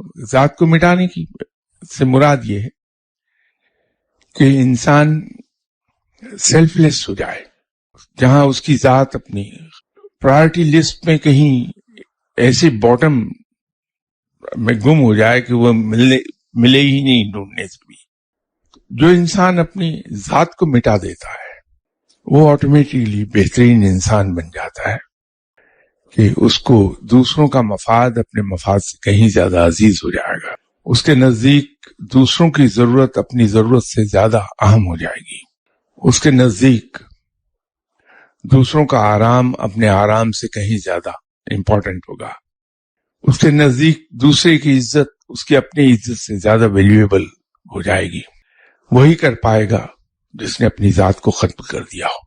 जात को मिटाने की से मुराद ये है कि इंसान सेल्फलेस हो जाए, जहां उसकी जात अपनी प्रायोरिटी लिस्ट में कहीं ऐसे बॉटम में गुम हो जाए कि वो मिले ही नहीं ढूंढने से भी। जो इंसान अपनी जात को मिटा देता है वो ऑटोमेटिकली बेहतरीन इंसान बन जाता है कि उसको दूसरों का मफाद अपने मफाद से कहीं ज्यादा अजीज हो जाएगा। उसके नजदीक दूसरों की जरूरत अपनी जरूरत से ज्यादा अहम हो जाएगी। उसके नजदीक दूसरों का आराम अपने आराम से कहीं ज्यादा इंपॉर्टेंट होगा। उसके नजदीक दूसरे की इज्जत उसकी अपनी इज्जत से ज्यादा वैल्यूएबल हो जाएगी। वही कर पाएगा जिसने अपनी जात को खत्म कर दिया हो।